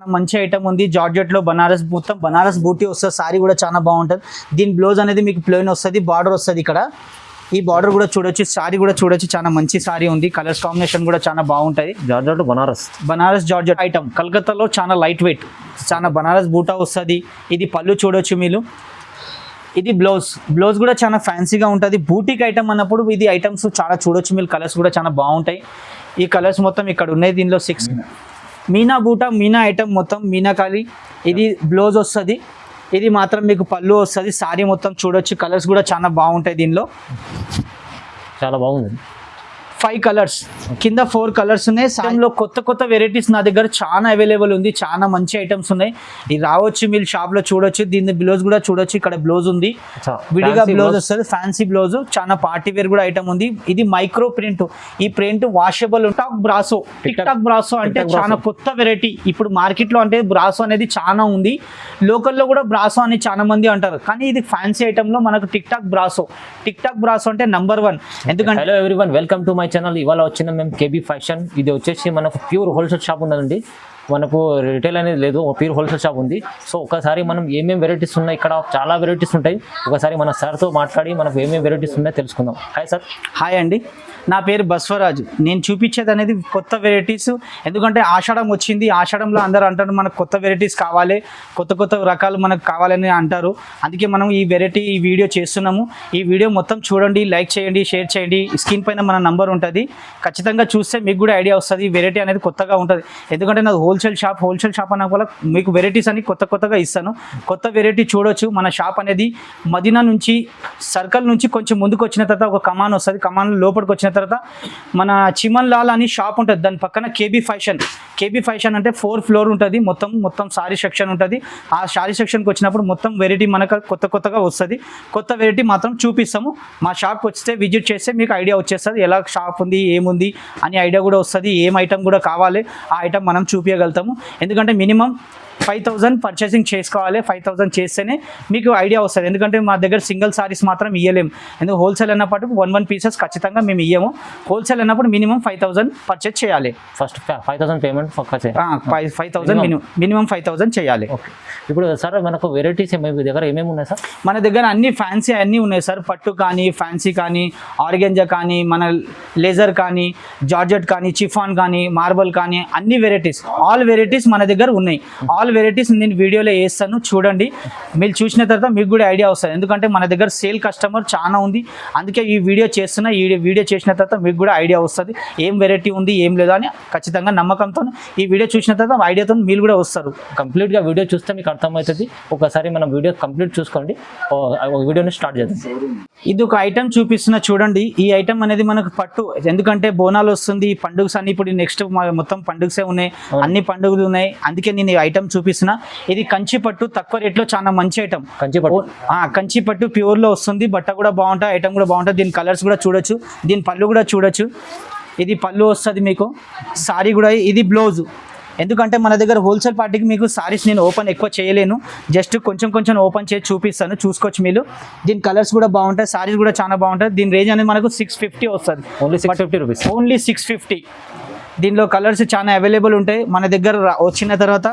మంచి ఐటమ్ ఉంది. జార్జెట్ లో బనారస్ మొత్తం బనారస్ బూటీ వస్తుంది. సారీ కూడా చాలా బాగుంటుంది. దీని బ్లౌజ్ అనేది మీకు ప్లెయిన్ వస్తుంది, బార్డర్ వస్తుంది. ఇక్కడ ఈ బార్డర్ కూడా చూడొచ్చు, సారీ కూడా చూడొచ్చు. చాలా మంచి సారీ ఉంది. కలర్స్ కాంబినేషన్ కూడా చాలా బాగుంటుంది. జార్జెట్ బనారస్ జార్జెట్ ఐటమ్ కలకత్తాలో చాలా లైట్ వెయిట్, చాలా బనారస్ బూటా వస్తుంది. ఇది పళ్ళు చూడొచ్చు మీరు. ఇది బ్లౌజ్ కూడా చాలా ఫ్యాన్సీగా ఉంటుంది. బూటిక్ ఐటమ్ అన్నప్పుడు ఇది ఐటమ్స్ చాలా చూడొచ్చు మీరు. కలర్స్ కూడా చాలా బాగుంటాయి. ఈ కలర్స్ మొత్తం ఇక్కడ ఉన్నాయి. దీనిలో 6 మీనా బూటా, మీనా ఐటమ్ మొత్తం మీనాకాలి. ఇది బ్లౌజ్ వస్తుంది. ఇది మాత్రం మీకు పళ్ళు వస్తుంది. సారీ మొత్తం చూడొచ్చు. కలర్స్ కూడా చాలా బాగుంటాయి. దీనిలో చాలా బాగుంది. 5 కలర్స్ కింద 4 కలర్స్ ఉన్నాయి. సాయంలో కొత్త వెరైటీస్ నా దగ్గర చాలా అవైలబుల్ ఉంది. చాలా మంచి ఐటమ్స్ ఉన్నాయి. ఇది రావచ్చు మీరు షాప్లో చూడొచ్చు. దీని బ్లౌజ్ కూడా చూడొచ్చు. ఇక్కడ బ్లౌజ్ ఉంది, విడిగా బ్లౌజ్ వస్తుంది. ఫ్యాన్సీ బ్లౌజ్, చాలా పార్టీ వేర్ కూడా ఐటమ్ ఉంది. ఇది మైక్రో ప్రింట్. ఈ print washable. Tick talk brasso అంటే చాలా కొత్త వెరైటీ. ఇప్పుడు మార్కెట్లో అంటే బ్రాసో అనేది చాలా ఉంది. లోకల్లో కూడా బ్రాసో అని చాలా మంది అంటారు, కానీ ఇది ఫ్యాన్సీ ఐటమ్లో మనకు టిక్ టాక్ బ్రాసో అంటే నంబర్ 1. ఎందుకంటే hello everyone, welcome to my channel. ఇవాళ వచ్చిన మేము కేబీ ఫ్యాషన్. ఇది వచ్చేసి మనకు ప్యూర్ హోల్సేల్ షాప్ ఉందండి. మనకు రిటైల్ అనేది లేదు, ప్యూర్ హోల్సేల్ షాప్ ఉంది. సో ఒకసారి మనం ఏమేమి వెరైటీస్ ఉన్నాయి, ఇక్కడ చాలా వెరైటీస్ ఉంటాయి. ఒకసారి మన సార్తో మాట్లాడి మనకు ఏమేమి వెరైటీస్ ఉన్నాయో తెలుసుకుందాం. Hi sir. హాయ్ అండి, నా పేరు బస్వరాజు. నేను చూపించేది అనేది కొత్త వెరైటీస్. ఎందుకంటే ఆషాఢం వచ్చింది. ఆషాఢంలో అందరూ అంటారు మనకు కొత్త వెరైటీస్ కావాలి, కొత్త రకాలు మనకు కావాలని అంటారు. అందుకే మనం ఈ వీడియో చేస్తున్నాము. ఈ వీడియో మొత్తం చూడండి, లైక్ చేయండి, షేర్ చేయండి. స్క్రీన్ పైన మన నంబర్ ఉంటుంది. ఖచ్చితంగా చూస్తే మీకు కూడా ఐడియా వస్తుంది. ఈ వెరైటీ అనేది కొత్తగా ఉంటుంది. ఎందుకంటే నాది హోల్సేల్ షాప్ అన్న వల్ల మీకు వెరైటీస్ అని కొత్తగా ఇస్తాను. కొత్త వెరైటీ చూడొచ్చు. మన షాప్ అనేది మదీనా నుంచి సర్కిల్ నుంచి కొంచెం ముందుకు వచ్చిన తర్వాత ఒక కమాన్ వస్తుంది. కమాన్ లోపలికి వచ్చిన తర్వాత మన చిమన్ లాల్ అని షాప్ ఉంటుంది. దాని పక్కన కేబీ ఫ్యాషన్ అంటే 4th ఫ్లోర్ ఉంటుంది. మొత్తం సారీ సెక్షన్ ఉంటుంది. ఆ సారీ సెక్షన్కి వచ్చినప్పుడు మొత్తం వెరైటీ మనకు కొత్తగా వస్తుంది. కొత్త వెరైటీ మాత్రం చూపిస్తాము. మా షాప్కి వస్తే విజిట్ చేస్తే మీకు ఐడియా వచ్చేస్తుంది. ఎలా షాప్ ఉంది, ఏముంది అని ఐడియా కూడా వస్తుంది. ఏం ఐటమ్ కూడా కావాలి ఆ ఐటమ్ మనం చూపించగలుగుతాము. ఎందుకంటే మినిమం 5,000 పర్చేసింగ్ చేసుకోవాలి. 5,000 చేస్తేనే మీకు ఐడియా వస్తుంది. ఎందుకంటే మా దగ్గర సింగిల్ సారీస్ మాత్రం ఇవ్వలేము. ఎందుకంటే హోల్సేల్ అన్నప్పుడు 1 పీసెస్ ఖచ్చితంగా మేము ఇవ్వము. హోల్సేల్ అన్నప్పుడు మినిమం 5,000 పర్చేస్ చేయాలి. ఫస్ట్ 5,000 పేమెంట్ 5,000 మినిమం 5,000 చేయాలి. ఓకే, ఇప్పుడు సార్ మనకు వెరైటీస్ దగ్గర ఏమేమి ఉన్నాయి సార్? మన దగ్గర అన్ని ఫ్యాన్సీ అన్నీ ఉన్నాయి సార్. పట్టు కానీ, ఫ్యాన్సీ కానీ, ఆర్గెంజా కానీ, మన లేజర్ కానీ, జార్జెట్ కానీ, చిఫాన్ కానీ, మార్బల్ కానీ, అన్ని వెరైటీస్, ఆల్ వెరైటీస్ మన దగ్గర ఉన్నాయి. ఆల్ వెరైటీస్ నేను వీడియోలో వేస్తాను, చూడండి. మీరు చూసిన తర్వాత మీకు కూడా ఐడియా వస్తుంది. ఎందుకంటే మన దగ్గర సేల్ కస్టమర్ చాలా ఉంది. అందుకే ఈ వీడియో చేస్తున్నా. ఈ వీడియో చేసిన తర్వాత మీకు కూడా ఐడియా వస్తుంది ఏం వెరైటీ ఉంది, ఏం లేదా అని. ఖచ్చితంగా నమ్మకంతో ఈ వీడియో చూసిన తర్వాత ఐడియాతో మీరు కూడా వస్తారు. కంప్లీట్గా వీడియో చూస్తే మీకు అర్థమవుతుంది. ఒకసారి మనం వీడియో కంప్లీట్ చూసుకోండి. వీడియోని స్టార్ట్ చేద్దాం. ఇది ఒక ఐటమ్ చూపిస్తున్నా చూడండి. ఈ ఐటమ్ అనేది మనకు పట్టు. ఎందుకంటే బోనాలు వస్తుంది, పండుగస్ అన్ని. ఇప్పుడు నెక్స్ట్ మొత్తం పండుగసే ఉన్నాయి, అన్ని పండుగలు ఉన్నాయి. అందుకే నేను ఈ ఐటమ్ చూపిస్తున్నా. ఇది కంచి పట్టు, తక్కువ రేట్లో చాలా మంచి ఐటమ్. కంచి పట్టు ప్యూర్ లో వస్తుంది. బట్ట కూడా బాగుంటుంది, ఐటమ్ కూడా బాగుంటుంది. దీని కలర్స్ కూడా చూడొచ్చు, దీని పళ్ళు కూడా చూడొచ్చు. ఇది పళ్ళు వస్తుంది మీకు. సారీ కూడా ఇది బ్లౌజ్. ఎందుకంటే మన దగ్గర హోల్సేల్ పార్టీకి మీకు సారీస్ నేను ఓపెన్ ఎక్కువ చేయలేను. జస్ట్ కొంచెం ఓపెన్ చేసి చూపిస్తాను, చూసుకోవచ్చు మీరు. దీని కలర్స్ కూడా బాగుంటాయి, సారీస్ కూడా చాలా బాగుంటాయి. దీని రేంజ్ అనేది మనకు 650 వస్తుంది. Only 650 rupees. ఓన్లీ 650. దీనిలో కలర్స్ చాలా అవైలబుల్ ఉంటాయి. మన దగ్గర వచ్చిన తర్వాత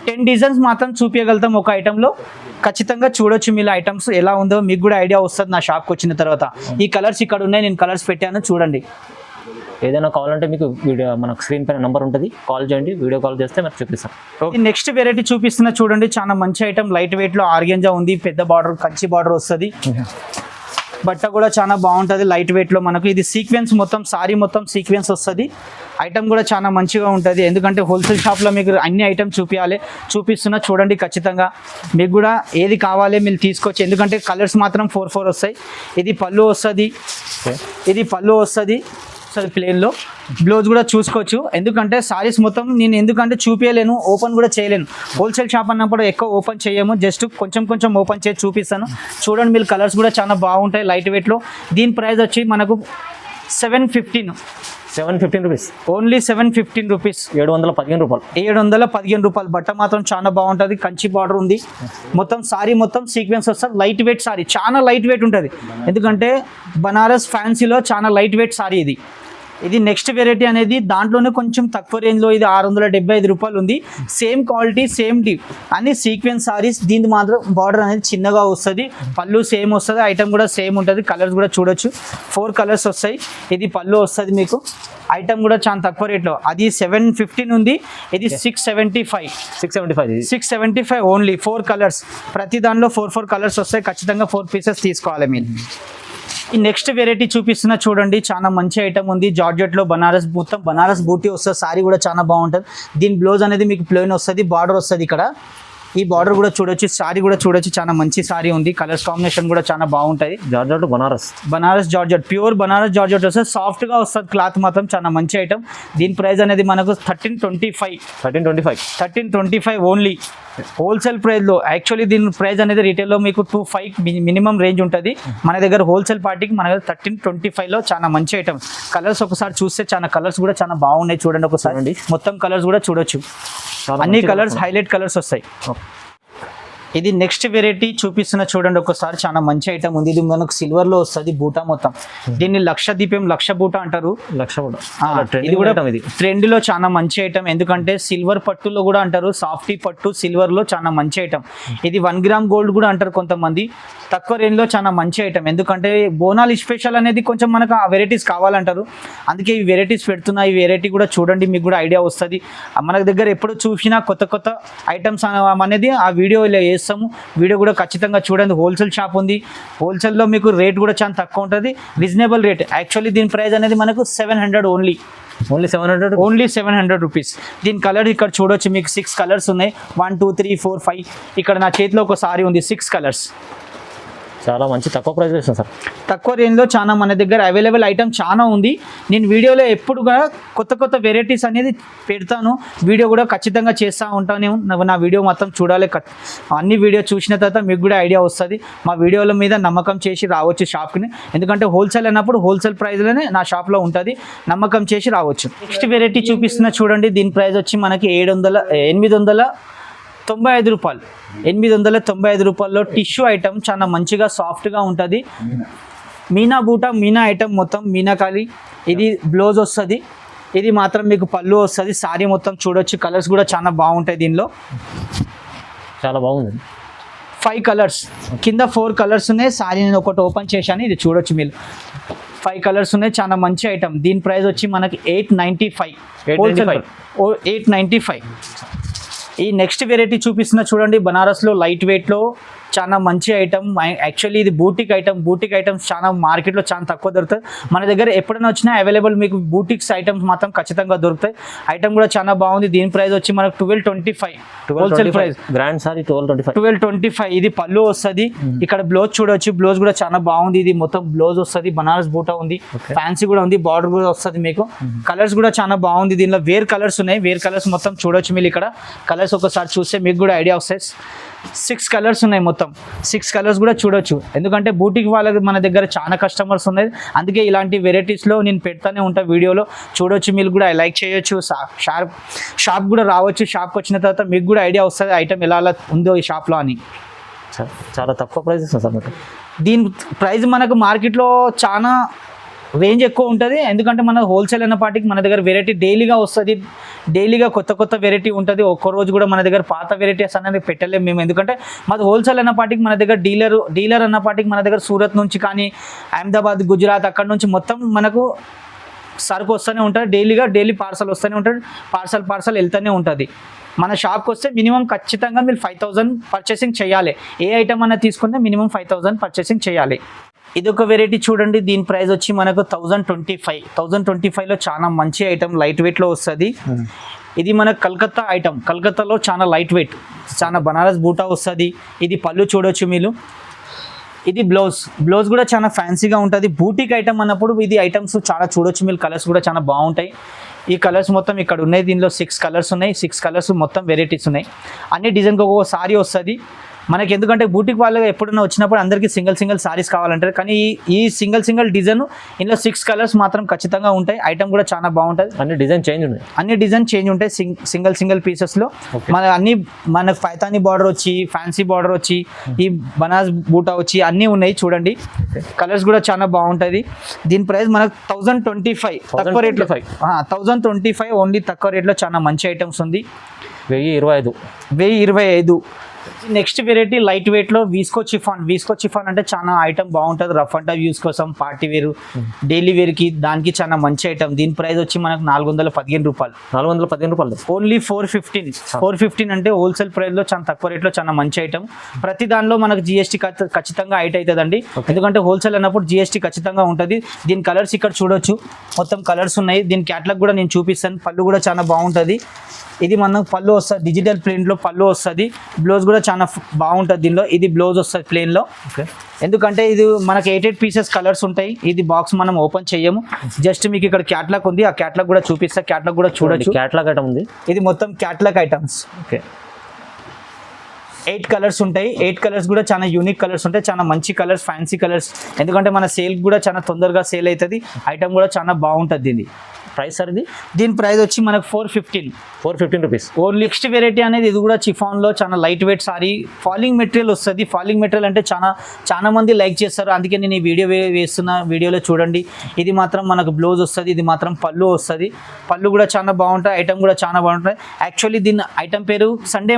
10 డిజైన్స్ మాత్రం చూపించగలుగుతాం ఒక ఐటెంలో. ఖచ్చితంగా చూడొచ్చు మీరు ఐటమ్స్ ఎలా ఉందో, మీకు కూడా ఐడియా వస్తుంది నా షాప్కి వచ్చిన తర్వాత. ఈ కలర్స్ ఇక్కడ ఉన్నాయి, నేను కలర్స్ పెట్టాను చూడండి. ఏదైనా కావాలంటే మీకు వీడియో మన స్క్రీన్ పైన నెంబర్ ఉంటుంది, కాల్ చేయండి. వీడియో కాల్ చేస్తే మీకు చూపిస్తాం. నెక్స్ట్ వెరైటీ చూపిస్తున్నా చూడండి. చాలా మంచి ఐటమ్, లైట్ వెయిట్లో ఆర్గెంజా ఉంది. పెద్ద బార్డర్, కంచి బార్డర్ వస్తుంది. బట్ట కూడా చాలా బాగుంటుంది, లైట్ వెయిట్లో మనకు. ఇది సీక్వెన్స్ మొత్తం, సారీ మొత్తం సీక్వెన్స్ వస్తుంది. ఐటమ్ కూడా చాలా మంచిగా ఉంటుంది. ఎందుకంటే హోల్సేల్ షాప్లో మీకు అన్ని ఐటమ్ చూపిస్తున్నా చూడండి. ఖచ్చితంగా మీకు కూడా ఏది కావాలి మీరు తీసుకోవచ్చు. ఎందుకంటే కలర్స్ మాత్రం 4 వస్తాయి. ఇది పళ్ళు వస్తుంది, ప్లేన్లో. బ్లౌజ్ కూడా చూసుకోవచ్చు. ఎందుకంటే సారీస్ మొత్తం నేను చూపించలేను, ఓపెన్ కూడా చేయలేను. హోల్సేల్ షాప్ అన్నప్పుడు ఎక్కువ ఓపెన్ చేయము, జస్ట్ కొంచెం ఓపెన్ చేసి చూపిస్తాను. చూడండి మీరు, కలర్స్ కూడా చాలా బాగుంటాయి, లైట్ వెయిట్లో. దీని ప్రైస్ వచ్చి మనకు 715 రూపీస్. Only 715 rupees. 715 రూపాయలు. బట్ట మాత్రం చాలా బాగుంటుంది. కంచి బార్డర్ ఉంది. మొత్తం సారీ మొత్తం సీక్వెన్స్ వస్తుంది. లైట్ వెయిట్ సారీ, చాలా లైట్ వెయిట్ ఉంటుంది. ఎందుకంటే బనారస్ ఫ్యాన్సీలో చాలా లైట్ వెయిట్ సారీ ఇది. ఇది నెక్స్ట్ వెరైటీ అనేది దాంట్లోనే కొంచెం తక్కువ రేంజ్లో, ఇది 675 రూపాయలు ఉంది. సేమ్ క్వాలిటీ సేమ్ డీప్ అన్ని సీక్వెన్స్ సారీస్. దీని మాత్రం బార్డర్ అనేది చిన్నగా వస్తుంది, పళ్ళు సేమ్ వస్తుంది, ఐటమ్ కూడా సేమ్ ఉంటుంది. కలర్స్ కూడా చూడొచ్చు, 4 కలర్స్ వస్తాయి. ఇది పళ్ళు వస్తుంది మీకు. ఐటమ్ కూడా చాలా తక్కువ రేట్లో, అది 715 ఉంది, ఇది 675 ఓన్లీ. 4 కలర్స్, ప్రతి దానిలో 4 కలర్స్ వస్తాయి. ఖచ్చితంగా 4 పీసెస్ తీసుకోవాలి మీరు. ఈ నెక్స్ట్ వెరైటీ చూపిస్తున్నా చూడండి, చాలా మంచి ఐటమ్ ఉంది. జార్జెట్లో బనారస్, మొత్తం బనారస్ బూటీ వస్తుంది. సారీ కూడా చాలా బాగుంటుంది. దీని బ్లౌజ్ అనేది మీకు ప్లెయిన్ వస్తుంది, బార్డర్ వస్తుంది ఇక్కడ. ఈ బార్డర్ కూడా చూడొచ్చు, సారీ కూడా చూడొచ్చు, చాలా మంచి సారీ ఉంది. కలర్స్ కాంబినేషన్ కూడా చాలా బాగుంటుంది. Georgette Banaras georgette, pure Banaras georgette వస్తుంది. సాఫ్ట్గా వస్తుంది క్లాత్, మాత్రం చాలా మంచి ఐటమ్. దీని ప్రైస్ అనేది మనకు 1325 ఓన్లీ హోల్సేల్ ప్రైస్లో. యాక్చువల్లీ దీని ప్రైస్ అనేది రీటైల్లో మీకు 25 మినిమం రేంజ్ ఉంటుంది. మన దగ్గర హోల్సేల్ పార్టీకి మన దగ్గర 1325లో చాలా మంచి ఐటమ్. కలర్స్ ఒకసారి చూస్తే చాలా కలర్స్ కూడా చాలా బాగున్నాయి, చూడండి ఒకసారి. మొత్తం కలర్స్ కూడా చూడొచ్చు, అన్ని కలర్స్ హైలైట్ కలర్స్ వస్తాయి. ఇది నెక్స్ట్ వెరైటీ చూపిస్తున్న చూడండి ఒకసారి, చాలా మంచి ఐటమ్ ఉంది. ఇది మనకు సిల్వర్ లో వస్తుంది, బూటా మొత్తం. దీన్ని లక్ష దీపం, లక్ష బూటా అంటారు. ఇది కూడా ట్రెండ్ లో చాలా మంచి ఐటమ్, ఎందుకంటే సిల్వర్ పట్టులో కూడా అంటారు. సాఫ్టీ పట్టు సిల్వర్ లో చాలా మంచి ఐటమ్. ఇది 1 గ్రామ్ గోల్డ్ కూడా అంటారు కొంతమంది. తక్కువ రేంజ్ లో చాలా మంచి ఐటమ్, ఎందుకంటే బోనాలు స్పెషల్ అనేది కొంచెం మనకు ఆ వెరైటీస్ కావాలంటారు. అందుకే ఈ వెరైటీస్ పెడుతున్నా. ఈ వెరైటీ కూడా చూడండి, మీకు కూడా ఐడియా వస్తుంది. మన దగ్గర ఎప్పుడు చూసినా కొత్త ఐటమ్స్ అనేది ఆ వీడియోలో చేస్తాము. వీడియో కూడా ఖచ్చితంగా చూడండి. హోల్సేల్ షాప్ ఉంది, హోల్సేల్లో మీకు రేట్ కూడా చాలా తక్కువ ఉంటుంది, రీజనబుల్ రేట్. యాక్చువల్లీ దీని ప్రైస్ అనేది మనకు 700 ఓన్లీ 700 రూపీస్. దీని కలర్ ఇక్కడ చూడొచ్చు, మీకు 6 కలర్స్ ఉన్నాయి. 1 2 3 4 5. ఇక్కడ నా చేతిలో ఒక సారీ ఉంది, 6 కలర్స్. చాలా మంచి తక్కువ ప్రైస్ ఇస్తాను సార్. తక్కువ రేంజ్లో చాలా మన దగ్గర అవైలబుల్ ఐటమ్ చాలా ఉంది. నేను వీడియోలో ఎప్పుడు కూడా కొత్త వెరైటీస్ అనేది పెడతాను. వీడియో కూడా ఖచ్చితంగా చేస్తూ ఉంటాను. నా వీడియో మొత్తం చూడాలి. అన్ని వీడియో చూసిన తర్వాత మీకు కూడా ఐడియా వస్తుంది. మా వీడియోల మీద నమ్మకం చేసి రావచ్చు షాప్కి, ఎందుకంటే హోల్సేల్ అన్నప్పుడు హోల్సేల్ ప్రైస్లోనే నా షాప్లో ఉంటుంది. నమ్మకం చేసి రావచ్చు. నెక్స్ట్ వెరైటీ చూపిస్తున్నా చూడండి, దీని ప్రైస్ వచ్చి మనకి 895 రూపాయలు. 895 రూపాయల్లో టిష్యూ ఐటమ్ చాలా మంచిగా సాఫ్ట్గా ఉంటుంది. మీనా బూటా, మీనా ఐటమ్ మొత్తం మీనాకాలి. ఇది బ్లౌజ్ వస్తుంది, ఇది మాత్రం మీకు పళ్ళు వస్తుంది. సారీ మొత్తం చూడొచ్చు, కలర్స్ కూడా చాలా బాగుంటాయి. దీనిలో చాలా బాగుంది. 5 కలర్స్, కింద 4 కలర్స్ ఉన్నాయి. సారీ నేను ఒకటి ఓపెన్ చేశాను, ఇది చూడొచ్చు మీరు. 5 కలర్స్ ఉన్నాయి, చాలా మంచి ఐటమ్. దీని ప్రైస్ వచ్చి మనకి 895. ఈ నెక్స్ట్ వెరైటీ చూపిస్తున్న చూడండి, బనారస్లో లైట్ వెయిట్లో చాలా మంచి ఐటమ్. యాక్చువల్లీ ఇది బూటిక్ ఐటమ్స్ చాలా మార్కెట్లో చాలా తక్కువ దొరుకుతాయి. మన దగ్గర ఎప్పుడైనా వచ్చినా అవైలబుల్ మీకు బూటిక్స్ ఐటమ్స్ మాత్రం ఖచ్చితంగా దొరుకుతాయి. ఐటమ్ కూడా చాలా బాగుంది. దీని ప్రైస్ వచ్చి మనకు 1225 హోల్సేల్ ప్రైస్. Grand sorry 1225. ఇది పళ్ళు వస్తుంది. ఇక్కడ బ్లౌజ్ చూడొచ్చు, బ్లౌజ్ కూడా చాలా బాగుంది. ఇది మొత్తం బ్లౌజ్ వస్తుంది, బనారస్ బూటా ఉంది, ఫ్యాన్సీ కూడా ఉంది, బార్డర్ కూడా వస్తుంది మీకు. కలర్స్ కూడా చాలా బాగుంది. దీనిలో వేర్ కలర్స్ ఉన్నాయి, వేర్ కలర్స్ మొత్తం చూడొచ్చు మీరు. ఇక్కడ కలర్స్ ఒకసారి చూస్తే మీకు కూడా ఐడియా వస్తాయి. 6 కలర్స్ ఉన్నాయి మొత్తం. 6 కలర్స్ కూడా చూడొచ్చు, ఎందుకంటే బూటిక్ వాళ్ళకి మన దగ్గర చాలా కస్టమర్స్ ఉన్నాయి. అందుకే ఇలాంటి వెరైటీస్లో నేను పెడతానే ఉంటా వీడియోలో. చూడొచ్చు, మీరు కూడా లైక్ చేయొచ్చు. షాప్ కూడా రావచ్చు. షాప్కి వచ్చిన తర్వాత మీకు కూడా ఐడియా వస్తుంది ఐటమ్ ఎలా ఉందో ఈ షాప్లో అని. చాలా తక్కువ ప్రైస్ ఇస్తాను సార్. దీని ప్రైస్ మనకు మార్కెట్లో చాలా రేంజ్ ఎక్కువ ఉంటుంది, ఎందుకంటే మన హోల్సేల్ అన్న పాటికి మన దగ్గర వెరైటీ డైలీగా వస్తుంది. డైలీగా కొత్త వెరైటీ ఉంటుంది. ఒక్క రోజు కూడా మన దగ్గర పాత వెరైటీస్ అనేది పెట్టలేము మేము, ఎందుకంటే మాది హోల్సేల్ అన్న పాటికి మన దగ్గర డీలర్ అన్న పాటికి మన దగ్గర సూరత్ నుంచి కానీ అహ్మదాబాద్, గుజరాత్ అక్కడ నుంచి మొత్తం మనకు సరుకు వస్తూనే ఉంటుంది. డైలీ పార్సల్ వస్తూనే ఉంటుంది, పార్సల్ వెళ్తూనే ఉంటుంది. మన షాప్కి వస్తే మినిమం ఖచ్చితంగా మీరు 5000 పర్చేసింగ్ చేయాలి. ఏ ఐటమ్ అన్న తీసుకుంటే మినిమం 5000 పర్చేసింగ్ చేయాలి. ఇది ఒక వెరైటీ చూడండి, దీని ప్రైస్ వచ్చి మనకు 1025లో చాలా మంచి ఐటమ్, లైట్ వెయిట్లో వస్తుంది. ఇది మన కలకత్తా ఐటమ్, కలకత్తాలో చాలా లైట్ వెయిట్, చాలా బనారస్ బూటా వస్తుంది. ఇది పళ్ళు చూడొచ్చు మీరు. ఇది బ్లౌజ్ కూడా చాలా ఫ్యాన్సీగా ఉంటుంది. బూటిక్ ఐటమ్ అన్నప్పుడు ఇది ఐటమ్స్ చాలా చూడొచ్చు మీరు. కలర్స్ కూడా చాలా బాగుంటాయి. ఈ కలర్స్ మొత్తం ఇక్కడ ఉన్నాయి. దీనిలో 6 కలర్స్ ఉన్నాయి. 6 కలర్స్ మొత్తం వెరైటీస్ ఉన్నాయి. అన్ని డిజైన్కి ఒక్కొక్క సారీ వస్తుంది. మనకి ఎందుకంటే బూటిక్ వాళ్ళు ఎప్పుడైనా వచ్చినప్పుడు అందరికీ సింగిల్ సారీస్ కావాలంటారు, కానీ ఈ సింగిల్ డిజైన్ ఇందులో 6 కలర్స్ మాత్రం ఖచ్చితంగా ఉంటాయి. ఐటమ్ కూడా చాలా బాగుంటుంది, అన్ని డిజైన్ చేంజ్ ఉంటాయి సింగిల్ పీసెస్లో. మనకు పైతానీ బార్డర్ వచ్చి, ఫ్యాన్సీ బార్డర్ వచ్చి, ఈ బనాస్ బూటా వచ్చి అన్నీ ఉన్నాయి చూడండి. కలర్స్ కూడా చాలా బాగుంటుంది. దీని ప్రైస్ మనకు 1025 తక్కువ రేట్లో, 1025 ఓన్లీ తక్కువ రేట్లో చాలా మంచి ఐటమ్స్ ఉంది. 1025. నెక్స్ట్ వెరైటీ లైట్ వెయిట్లో వీస్కో చిఫాన్ అంటే చాలా ఐటమ్ బాగుంటుంది. రఫ్ అండ్ టఫ్ యూస్ కోసం, పార్టీ వేరు, డైలీ వేర్కి దానికి చాలా మంచి ఐటమ్. దీని ప్రైస్ వచ్చి మనకు 415 రూపాయలు. 415 రూపాయలు ఓన్లీ 415 అంటే హోల్సేల్ ప్రైస్లో చాలా తక్కువ రేట్లో చాలా మంచి ఐటమ్. ప్రతి దానిలో మనకు జిఎస్టీ ఖచ్చితంగా హైట్ అవుతుందండి, ఎందుకంటే హోల్సేల్ అన్నప్పుడు జిఎస్టీ ఖచ్చితంగా ఉంటుంది. దీని కలర్స్ ఇక్కడ చూడొచ్చు, మొత్తం కలర్స్ ఉన్నాయి. దీని క్యాటలాగ్ కూడా నేను చూపిస్తాను. పళ్ళు కూడా చాలా బాగుంటుంది. ఇది మనకు పళ్ళు వస్తుంది, డిజిటల్ ప్రింట్లో పళ్ళు వస్తుంది. బ్లౌజ్ కూడా చాలా బాగుంటుంది దీనిలో. ఇది బ్లౌజ్ వస్తుంది ప్లెయిన్లో, ఎందుకంటే ఇది మనకి 8 పీసెస్ కలర్స్ ఉంటాయి. ఇది బాక్స్ మనం ఓపెన్ చేయము, జస్ట్ మీకు ఇక్కడ క్యాటలాగ్ ఉంది, ఆ క్యాటలాగ్ కూడా చూపిస్తా. క్యాటలాగ్ కూడా చూడొచ్చు, క్యాటలాగ్ ఐటమ్ ఉంది. ఇది మొత్తం క్యాటలాగ్ ఐటమ్స్. 8 కలర్స్ ఉంటాయి. 8 కలర్స్ కూడా చాలా యూనిక్ కలర్స్ ఉంటాయి, చాలా మంచి కలర్స్, ఫ్యాన్సీ కలర్స్. ఎందుకంటే మన సేల్ కూడా చాలా తొందరగా సేల్ అవుతుంది. ఐటమ్ కూడా చాలా బాగుంటుంది. దీన్ని ప్రైస్ సార్ దీని ప్రైస్ వచ్చి మనకు 415 రూపీస్. నెక్స్ట్ వెరైటీ అనేది ఇది కూడా చిఫాన్లో చాలా light weight sorry, falling material వస్తుంది. ఫాలింగ్ మెటీరియల్ అంటే చాలా మంది లైక్ చేస్తారు, అందుకే నేను ఈ వీడియో వేస్తున్న. వీడియోలో చూడండి, ఇది మాత్రం మనకు బ్లౌజ్ వస్తుంది, ఇది మాత్రం పళ్ళు వస్తుంది. పళ్ళు కూడా చాలా బాగుంటాయి, ఐటమ్ కూడా చాలా బాగుంటాయి. యాక్చువల్లీ దీని ఐటమ్ పేరు సండే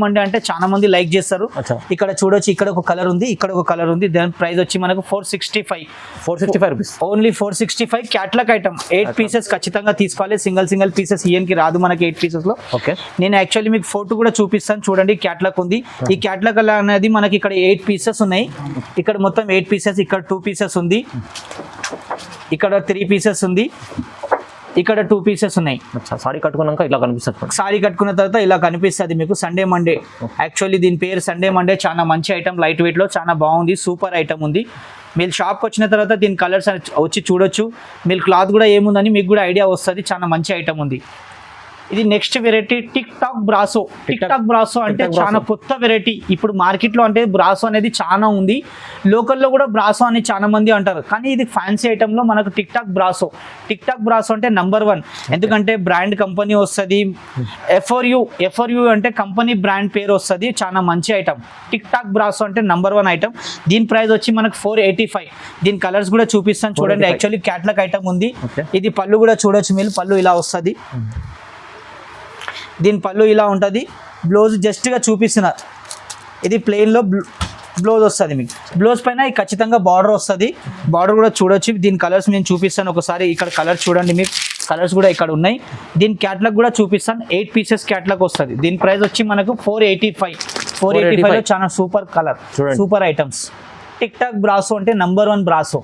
మండే అంటే చాలా మంది లైక్ చేస్తారు. ఇక్కడ చూడొచ్చు, ఇక్కడ ఒక కలర్ ఉంది, ఇక్కడ ఒక కలర్ ఉంది. దాని ప్రైస్ వచ్చి మనకు 465 rupees. Only 465. Catalogue item 8 pieces ఖచ్చితంగా తీసుకోవాలి. సింగిల్ పీసెస్ ఈయనకి రాదు మనకి 8 పీసెస్ లో. నేను యాక్చువల్లీ మీకు ఫోటో కూడా చూపిస్తాను చూడండి. క్యాటలాగ్ ఉంది. ఈ క్యాటలాగ్ అనేది మనకి ఇక్కడ 8 పీసెస్ ఉన్నాయి. ఇక్కడ మొత్తం 8 పీసెస్, ఇక్కడ 2 పీసెస్ ఉంది, ఇక్కడ 3 పీసెస్ ఉంది, ఇక్కడ 2 పీసెస్ ఉన్నాయి. సారీ కట్టుకున్నాక ఇలా కనిపిస్తుంది. సారీ కట్టుకున్న తర్వాత ఇలా కనిపిస్తుంది మీకు సండే మండే. యాక్చువల్లీ దీని పేరు సండే మండే. చాలా మంచి ఐటమ్, లైట్ వెయిట్ లో చాలా బాగుంది, సూపర్ ఐటమ్ ఉంది. మీరు షాప్కి వచ్చిన తర్వాత దీని కలర్స్ వచ్చి చూడొచ్చు. మీరు క్లాత్ కూడా ఏముందని మీకు కూడా ఐడియా వస్తుంది. చాలా మంచి ఐటమ్ ఉంది. ఇది next variety tick talk brasso అంటే చాలా కొత్త వెరైటీ. ఇప్పుడు మార్కెట్లో అంటే బ్రాసో అనేది చాలా ఉంది, లోకల్లో కూడా బ్రాసో అని చాలా మంది అంటారు, కానీ ఇది ఫ్యాన్సీ ఐటెంలో మనకు టిక్ టాక్ బ్రాసో అంటే నంబర్ 1. ఎందుకంటే బ్రాండ్ కంపెనీ వస్తుంది. ఎఫ్ఆర్యు అంటే కంపెనీ బ్రాండ్ పేరు వస్తుంది. చాలా మంచి ఐటమ్. టిక్ టాక్ బ్రాసో అంటే నంబర్ 1 ఐటమ్. దీని ప్రైస్ వచ్చి మనకు 485. దీని కలర్స్ కూడా చూపిస్తాను చూడండి. యాక్చువల్లీ క్యాటలాగ్ ఐటమ్ ఉంది. ఇది పళ్ళు కూడా చూడొచ్చు మీరు. పళ్ళు ఇలా వస్తుంది. దీని పళ్ళు ఇలా ఉంటుంది. బ్లౌజ్ జస్ట్గా చూపిస్తున్నారు. ఇది ప్లెయిన్లో బ్లౌజ్ వస్తుంది. మీకు బ్లౌజ్ పైన ఖచ్చితంగా బార్డర్ వస్తుంది. బార్డర్ కూడా చూడొచ్చు. దీని కలర్స్ నేను చూపిస్తాను ఒకసారి. ఇక్కడ కలర్ చూడండి, మీకు కలర్స్ కూడా ఇక్కడ ఉన్నాయి. దీని క్యాటలాగ్ కూడా చూపిస్తాను. 8 పీసెస్ క్యాటలాగ్ వస్తుంది. దీని ప్రైస్ వచ్చి మనకు 485 చాలా super colour, super items. Tick talk brasso అంటే నంబర్ 1 బ్రాసో.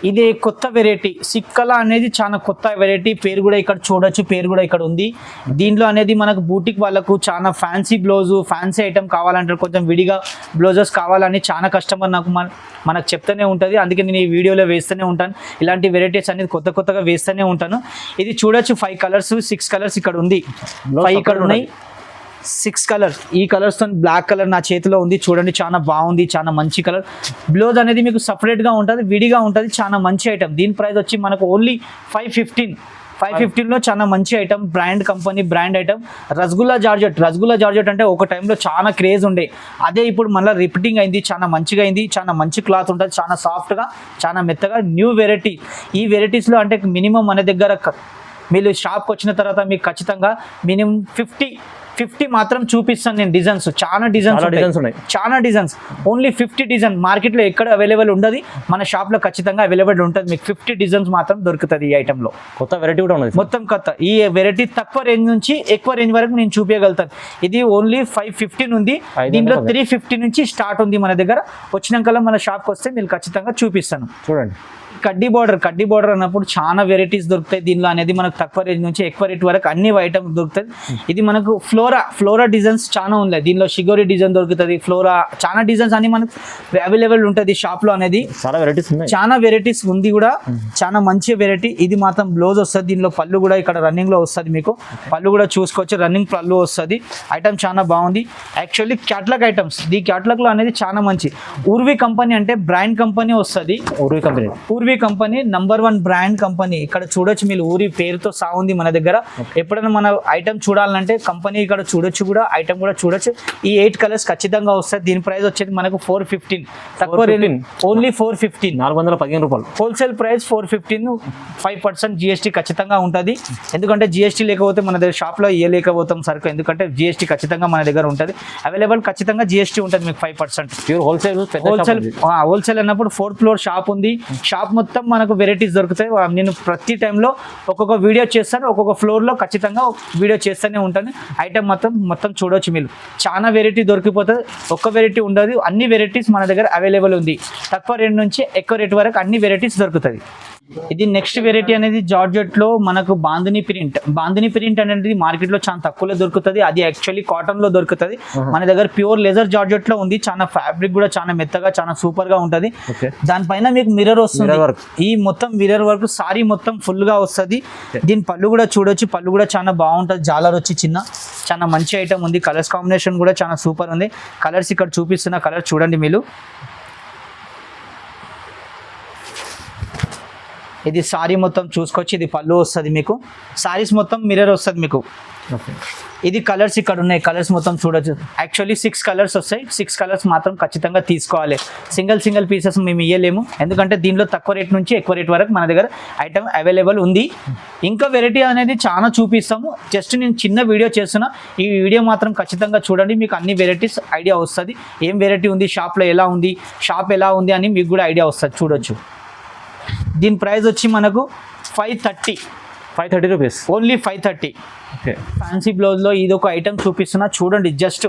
ఇది కొత్త వెరైటీ. సిక్కల అనేది చాలా కొత్త వెరైటీ. పేరు కూడా ఇక్కడ చూడొచ్చు, పేరు కూడా ఇక్కడ ఉంది. దీంట్లో అనేది మనకు బూటిక్ వాళ్ళకు చాలా ఫ్యాన్సీ బ్లౌజు, ఫ్యాన్సీ ఐటమ్ కావాలంటారు, కొంచెం విడిగా బ్లౌజెస్ కావాలని చాలా కస్టమర్ మనకు చెప్తూనే ఉంటుంది. అందుకే నేను ఈ వీడియోలో వేస్తూనే ఉంటాను. ఇలాంటి వెరైటీస్ అనేది కొత్తగా వేస్తూనే ఉంటాను. ఇది చూడొచ్చు, 5 కలర్స్ 6 కలర్స్ ఇక్కడ ఉంది, 5 ఇక్కడ ఉన్నాయి, 6 కలర్స్. ఈ కలర్స్ తో బ్లాక్ కలర్ నా చేతిలో ఉంది చూడండి. చాలా బాగుంది, చాలా మంచి కలర్. బ్లౌజ్ అనేది మీకు సపరేట్గా ఉంటుంది, విడిగా ఉంటుంది. చాలా మంచి ఐటమ్. దీని ప్రైస్ వచ్చి మనకు ఓన్లీ 515లో చాలా మంచి item. Brand company brand item. Rasgulla georgette అంటే ఒక టైంలో చాలా క్రేజ్ ఉండే, అదే ఇప్పుడు మళ్ళీ రిపీటింగ్ అయింది. చాలా మంచిగా అయింది. చాలా మంచి క్లాత్ ఉంటుంది, చాలా సాఫ్ట్గా, చాలా మెత్తగా. New variety. ఈ వెరైటీస్లో అంటే మినిమం మన దగ్గర మీరు షాప్కి వచ్చిన తర్వాత మీకు ఖచ్చితంగా మినిమం 50 మాత్రం చూపిస్తాను నేను. డిజైన్స్ చాలా డిజైన్స్ ఓన్లీ 50 డిజైన్. మార్కెట్లో ఎక్కడ అవైలబుల్ ఉండదు, మన షాప్లో ఖచ్చితంగా అవైలబుల్ ఉంటుంది. మీకు 50 డిజైన్స్ మాత్రం దొరుకుతుంది ఈ ఐటెంలో. కొత్త వెరైటీ కూడా ఉంది, మొత్తం కొత్త. ఈ వెరైటీ తక్కువ రేంజ్ నుంచి ఎక్కువ రేంజ్ వరకు నేను చూపించగలుగుతాను. ఇది ఓన్లీ 515 ఉంది. దీంట్లో 350 నుంచి స్టార్ట్ ఉంది మన దగ్గర. వచ్చినాక మన షాప్కి వస్తే మీరు ఖచ్చితంగా చూపిస్తాను. చూడండి, కడ్డీ బార్డర్ అన్నప్పుడు చాలా వెరైటీస్ దొరుకుతాయి దీనిలో. అనేది మనకు తక్కువ రేంజ్ నుంచి ఎక్కువ రేట్ వరకు అన్ని ఐటమ్స్ దొరుకుతాయి. ఇది మనకు ఫ్లోర్ ఫ్లోరా డిజైన్స్ చాలా ఉన్నాయి దీనిలో. షిగోరి డిజైన్ దొరుకుతుంది, ఫ్లోరా చాలా డిజైన్స్ అన్ని మనకు అవైలబుల్ ఉంటుంది షాప్లో అనేది. చాలా వెరైటీస్ ఉన్నాయి, చాలా వెరైటీస్ ఉంది కూడా, చాలా మంచి వెరైటీ. ఇది మాత్రం బ్లౌజ్ వస్తుంది, దీనిలో పళ్ళు కూడా ఇక్కడ రన్నింగ్ లో వస్తుంది. మీకు పళ్ళు కూడా చూసుకోవచ్చు, రన్నింగ్ పళ్ళు వస్తుంది. ఐటమ్ చాలా బాగుంది. యాక్చువల్లీ క్యాటలాగ్ ఐటమ్స్, ఈ క్యాటలాగ్ లో అనేది చాలా మంచి. ఊర్వి కంపెనీ అంటే బ్రాండ్ కంపెనీ వస్తుంది. Urvi company #1 brand company. ఇక్కడ చూడొచ్చు మీరు, ఊరి పేరుతో సాగుంది మన దగ్గర. ఎప్పుడైనా మన ఐటమ్ చూడాలంటే కంపెనీ ఇక్కడ చూడొచ్చు కూడా, ఐటమ్ కూడా చూడొచ్చు. ఈ 8 కలర్స్ ఖచ్చితంగా వస్తాయి. దీని ప్రైస్ వచ్చేది మనకు 415, తక్కువ ఓన్లీ 415, 415 రూపాయలు. Wholesale price 415. 5% GST ఖచ్చితంగా ఉంటుంది. ఎందుకంటే GST లేకపోతే మన దగ్గర షాప్లో ఇవ్వలేకపోతాం సరుకు, ఎందుకంటే GST ఖచ్చితంగా మన దగ్గర ఉంటుంది. అవైలబుల్ ఖచ్చితంగా GST ఉంటుంది మీకు 5%. ప్యూర్ హోల్సేల్ అన్నప్పుడు 4th ఫ్లోర్ షాప్ ఉంది. షాప్ మొత్తం మనకు వెరైటీస్ దొరుకుతాయి. నేను ప్రతి టైంలో ఒక్కొక్క వీడియో చేస్తాను, ఒక్కొక్క ఫ్లోర్లో ఖచ్చితంగా వీడియో చేస్తూనే ఉంటాను. ఐటమ్ మొత్తం చూడవచ్చు మీరు. చాలా వెరైటీ దొరికిపోతుంది, ఒక్క వెరైటీ ఉండదు. అన్ని వెరైటీస్ మన దగ్గర అవైలబుల్ ఉంది. తక్కువ రేట్ నుంచి ఎక్కువ రేట్ వరకు అన్ని వెరైటీస్ దొరుకుతుంది. ఇది నెక్స్ట్ వెరైటీ అనేది జార్జెట్ లో మనకు బాందిని ప్రింట్ అనేది మార్కెట్ లో చాలా తక్కువలో దొరుకుతుంది. అది యాక్చువల్లీ కాటన్ లో దొరుకుతుంది. మన దగ్గర ప్యూర్ లెదర్ జార్జెట్ లో ఉంది. చాలా ఫ్యాబ్రిక్ కూడా చాలా మెత్తగా, చాలా సూపర్ గా ఉంటది. దానిపైన మీకు మిర్రర్ వస్తుంది. ఈ మొత్తం మిర్రర్ వర్క్ సారీ మొత్తం ఫుల్ గా వస్తుంది. దీని పళ్ళు కూడా చూడొచ్చు, పళ్ళు కూడా చాలా బాగుంటది. జాలర్ వచ్చి చిన్న, చాలా మంచి ఐటమ్ ఉంది. కలర్స్ కాంబినేషన్ కూడా చాలా సూపర్ ఉంది. కలర్స్ ఇక్కడ చూపిస్తున్న కలర్ చూడండి మీరు. ఇది సారీ మొత్తం చూసుకోవచ్చు. ఇది పళ్ళు వస్తుంది మీకు. సారీస్ మొత్తం మిర్రర్ వస్తుంది మీకు. ఇది కలర్స్ ఇక్కడ ఉన్నాయి. కలర్స్ మొత్తం చూడొచ్చు. యాక్చువల్లీ 6 కలర్స్ వస్తాయి. 6 కలర్స్ మాత్రం ఖచ్చితంగా తీసుకోవాలి. సింగిల్ పీసెస్ మేము ఇవ్వలేము, ఎందుకంటే దీనిలో తక్కువ రేట్ నుంచి ఎక్కువ రేట్ వరకు మన దగ్గర ఐటమ్ అవైలబుల్ ఉంది. ఇంకా వెరైటీ అనేది చాలా చూపిస్తాము. జస్ట్ నేను చిన్న వీడియో చేస్తున్నా. ఈ వీడియో మాత్రం ఖచ్చితంగా చూడండి, మీకు అన్ని వెరైటీస్ ఐడియా వస్తుంది. ఏం వెరైటీ ఉంది, షాప్లో ఎలా ఉంది, షాప్ ఎలా ఉంది అని మీకు కూడా ఐడియా వస్తుంది. చూడొచ్చు. దీని ప్రైస్ వచ్చి మనకు 530 రూపీస్, ఓన్లీ 530. ఫ్యాన్సీ బ్లౌజ్లో ఇది ఒక ఐటమ్ చూపిస్తున్నా చూడండి. జస్ట్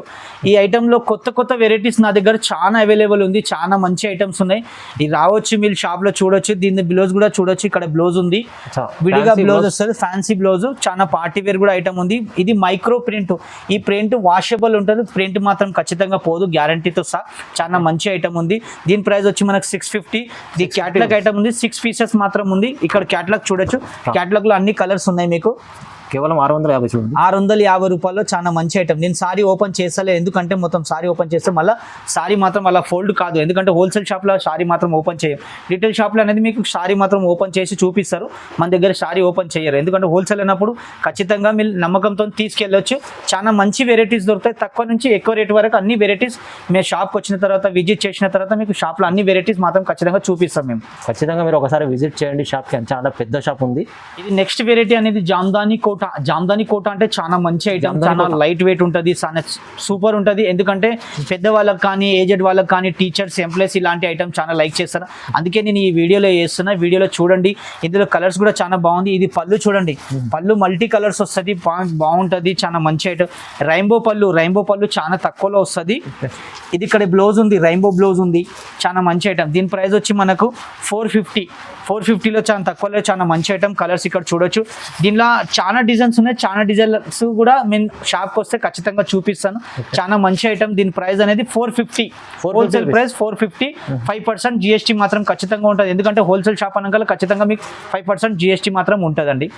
ఈ ఐటెంలో కొత్త వెరైటీస్ నా దగ్గర చాలా అవైలబుల్ ఉంది. చాలా మంచి ఐటమ్స్ ఉన్నాయి. ఇది రావచ్చు, మీరు షాప్లో చూడొచ్చు. దీని బ్లౌజ్ కూడా చూడొచ్చు. ఇక్కడ బ్లౌజ్ ఉంది, విడిగా బ్లౌజ్ వస్తుంది. ఫ్యాన్సీ బ్లౌజ్, చాలా పార్టీ వేర్ కూడా ఐటమ్ ఉంది. ఇది మైక్రో ప్రింట్. ఈ ప్రింట్ వాషబుల్ ఉంటుంది. ప్రింట్ మాత్రం ఖచ్చితంగా పోదు, గ్యారంటీతో సహా. చాలా మంచి ఐటమ్ ఉంది. దీని ప్రైస్ వచ్చి మనకు 650. ఇది క్యాటలాగ్ ఐటమ్ ఉంది. 6 పీసెస్ మాత్రం ఉంది. ఇక్కడ క్యాటలాగ్ చూడొచ్చు. క్యాటలాగ్ లో అన్ని కలర్స్ ఉన్నాయి మీకు. కేవలం 650 చూడండి. 650 రూపాయల్లో చాలా మంచి ఐటమ్. నేను సారీ ఓపెన్ చేస్తలే, ఎందుకంటే మొత్తం సారీ ఓపెన్ చేస్తే మళ్ళీ సారీ మాత్రం అలా ఫోల్డ్ కాదు. ఎందుకంటే హోల్సేల్ షాప్లో సారీ మాత్రం ఓపెన్ చేయం. రిటైల్ షాప్లో అనేది మీకు సారీ మాత్రం ఓపెన్ చేసి చూపిస్తారు. మన దగ్గర సారీ ఓపెన్ చేయరు, ఎందుకంటే హోల్సేల్ అన్నప్పుడు ఖచ్చితంగా మీరు నమ్మకంతో తీసుకెళ్ళొచ్చు. చాలా మంచి వెరైటీస్ దొరుకుతాయి. తక్కువ నుంచి ఎక్కువ రేట్ వరకు అన్ని వెరైటీస్ మేము షాప్కి వచ్చిన తర్వాత, విజిట్ చేసిన తర్వాత మీకు షాప్లో అన్ని వెరైటీస్ మాత్రం ఖచ్చితంగా చూపిస్తాం మేము. ఖచ్చితంగా మీరు ఒకసారి విజిట్ చేయండి షాప్కి. చాలా పెద్ద షాప్ ఉంది. ఇది నెక్స్ట్ వెరైటీ అనేది జామ్దాని కోట అంటే చాలా మంచి ఐటమ్. చాలా లైట్ వెయిట్ ఉంటుంది, చాలా సూపర్ ఉంటుంది. ఎందుకంటే పెద్ద వాళ్ళకి కానీ, ఏజెడ్ వాళ్ళకి కానీ, టీచర్స్, ఎంప్లాయీస్ ఇలాంటి ఐటమ్ చాలా లైక్ చేస్తారు. అందుకే నేను ఈ వీడియోలో చేస్తున్నా. వీడియోలో చూడండి. ఇందులో కలర్స్ కూడా చాలా బాగుంది. ఇది పళ్ళు చూడండి, పళ్ళు మల్టీ కలర్స్ వస్తుంది, బాగుంటుంది. చాలా మంచి ఐటమ్. రైంబో పళ్ళు చాలా తక్కువలో వస్తుంది. ఇది ఇక్కడ బ్లౌజ్ ఉంది, రైంబో బ్లౌజ్ ఉంది. చాలా మంచి ఐటమ్. దీని ప్రైస్ వచ్చి మనకు 450లో చాలా తక్కువలో చాలా మంచి ఐటమ్. కలర్స్ ఇక్కడ చూడొచ్చు. దీనిలో చాలా డిజైన్స్ ఉన్నాయి. చాలా డిజైన్స్ కూడా నేను షాప్కి వస్తే ఖచ్చితంగా చూపిస్తాను. చాలా మంచి ఐటమ్. దీని ప్రైస్ అనేది 450. Wholesale price 450. 5% GST మాత్రం ఖచ్చితంగా ఉంటుంది. ఎందుకంటే హోల్సేల్ షాప్ అనగా ఖచ్చితంగా మీకు 5% GST మాత్రం ఉంటుందండి.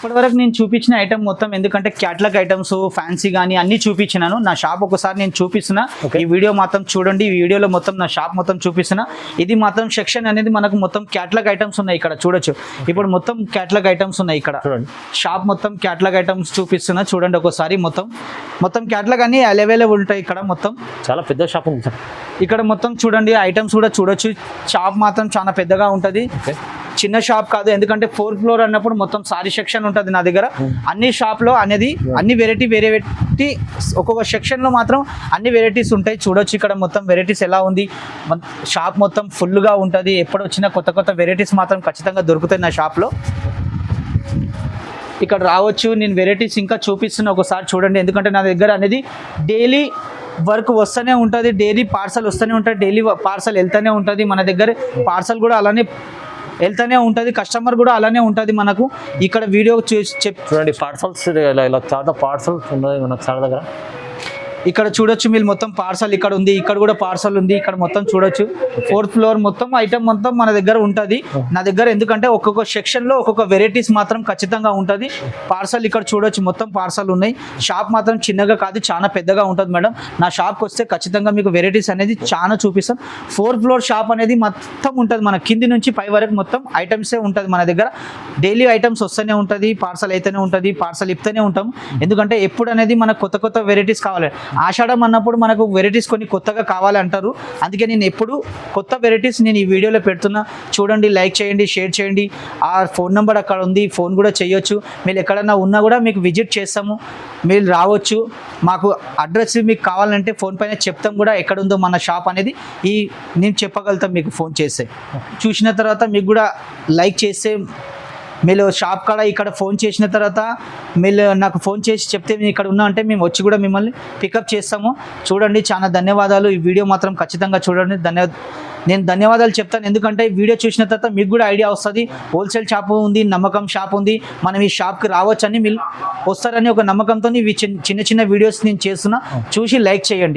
ఇప్పటివరకు నేను చూపించిన ఐటమ్ మొత్తం, ఎందుకంటే క్యాటలాగ్ ఐటమ్స్, ఫ్యాన్సీ కానీ అన్ని చూపించినాను. నా షాప్ ఒకసారి నేను చూపిస్తున్నా. ఈ వీడియో మాత్రం చూడండి. ఈ వీడియోలో మొత్తం నా షాప్ మొత్తం చూపిస్తున్నా. ఇది మాత్రం సెక్షన్ అనేది మనకు మొత్తం క్యాటలాగ్ ఐటమ్స్ ఉన్నాయి. ఇక్కడ చూడొచ్చు. ఇప్పుడు మొత్తం క్యాటలాగ్ ఐటమ్స్ ఉన్నాయి. ఇక్కడ షాప్ మొత్తం క్యాటలాగ్ ఐటమ్స్ చూపిస్తున్నా. చూడండి ఒకసారి. మొత్తం క్యాటలాగ్ అన్ని అవైలబుల్ ఉంటాయి. ఇక్కడ మొత్తం చాలా పెద్ద షాప్ ఉంది. ఇక్కడ మొత్తం చూడండి, ఐటమ్స్ కూడా చూడొచ్చు. షాప్ మాత్రం చాలా పెద్దగా ఉంటుంది. చిన్న షాప్ కాదు, ఎందుకంటే 4th ఫ్లోర్ అన్నప్పుడు మొత్తం సారీ సెక్షన్ ఉంటుంది నా దగ్గర. అన్ని షాప్లో అనేది అన్ని వెరైటీ ఒక్కొక్క సెక్షన్లో మాత్రం అన్ని వెరైటీస్ ఉంటాయి. చూడొచ్చు ఇక్కడ మొత్తం వెరైటీస్ ఎలా ఉంది. షాప్ మొత్తం ఫుల్గా ఉంటుంది. ఎప్పుడు వచ్చినా కొత్త వెరైటీస్ మాత్రం ఖచ్చితంగా దొరుకుతాయి నా షాప్లో. ఇక్కడ రావచ్చు. నేను వెరైటీస్ ఇంకా చూపిస్తున్నా, ఒకసారి చూడండి. ఎందుకంటే నా దగ్గర అనేది డైలీ వర్క్ వస్తూనే ఉంటుంది, డైలీ పార్సల్ వస్తూనే ఉంటుంది, డైలీ పార్సల్ వెళ్తూనే ఉంటుంది. మన దగ్గర పార్సల్ కూడా అలానే వెళ్తూనే ఉంటుంది, కస్టమర్ కూడా అలానే ఉంటుంది మనకు. ఇక్కడ వీడియో చూసి చూడండి పార్సల్స్ ఇలా చాలా పార్సల్స్ ఉన్నాయి మనకు చాలా దగ్గర. ఇక్కడ చూడొచ్చు మీరు మొత్తం పార్సల్ ఇక్కడ ఉంది, ఇక్కడ కూడా పార్సల్ ఉంది, ఇక్కడ మొత్తం చూడొచ్చు. 4th ఫ్లోర్ మొత్తం ఐటమ్ మొత్తం మన దగ్గర ఉంటుంది. నా దగ్గర ఎందుకంటే ఒక్కొక్క సెక్షన్ లో ఒక్కొక్క వెరైటీస్ మాత్రం ఖచ్చితంగా ఉంటుంది. పార్సల్ ఇక్కడ చూడొచ్చు మొత్తం పార్సల్ ఉన్నాయి. షాప్ మాత్రం చిన్నగా కాదు, చాలా పెద్దగా ఉంటుంది మేడం. నా షాప్కి వస్తే ఖచ్చితంగా మీకు వెరైటీస్ అనేది చాలా చూపిస్తాం. 4th ఫ్లోర్ షాప్ అనేది మొత్తం ఉంటుంది, మన కింది నుంచి పై వరకు మొత్తం ఐటమ్సే ఉంటుంది మన దగ్గర. డైలీ ఐటమ్స్ వస్తూనే ఉంటుంది, పార్సల్ అయితేనే ఉంటుంది, పార్సల్ ఇస్తూనే ఉంటాం. ఎందుకంటే ఎప్పుడు అనేది మనకు కొత్త కొత్త వెరైటీస్ కావాలి. ఆషాఢం అన్నప్పుడు మనకు వెరైటీస్ కొన్ని కొత్తగా కావాలి అంటారు. అందుకే నేను ఎప్పుడు కొత్త వెరైటీస్ నేను ఈ వీడియోలో పెడుతున్నా. చూడండి, లైక్ చేయండి, షేర్ చేయండి. ఆ ఫోన్ నెంబర్ అక్కడ ఉంది, ఫోన్ కూడా చేయొచ్చు. మీరు ఎక్కడన్నా ఉన్నా కూడా మీకు విజిట్ చేస్తాము, మీరు రావచ్చు. మాకు అడ్రస్ మీకు కావాలంటే ఫోన్ పైన చెప్తాం కూడా ఎక్కడ ఉందో మన షాప్ అనేది నేను చెప్పగలుగుతాం మీకు ఫోన్ చేస్తే. చూసిన తర్వాత మీకు కూడా లైక్ చేస్తే మీరు షాప్ కాడ ఇక్కడ ఫోన్ చేసిన తర్వాత మీరు నాకు ఫోన్ చేసి చెప్తే నేను ఇక్కడ ఉన్నా అంటే మేము వచ్చి కూడా మిమ్మల్ని పికప్ చేస్తాము. చూడండి, చాలా ధన్యవాదాలు. ఈ వీడియో మాత్రం ఖచ్చితంగా చూడండి. నేను ధన్యవాదాలు చెప్తాను, ఎందుకంటే ఈ వీడియో చూసిన తర్వాత మీకు కూడా ఐడియా వస్తుంది. హోల్సేల్ షాప్ ఉంది, నమ్మకం షాప్ ఉంది, మనం ఈ షాప్కి రావచ్చని మీరు వస్తారని ఒక నమ్మకంతో ఇవి చిన్న చిన్న వీడియోస్ నేను చేస్తున్నా. చూసి లైక్ చేయండి.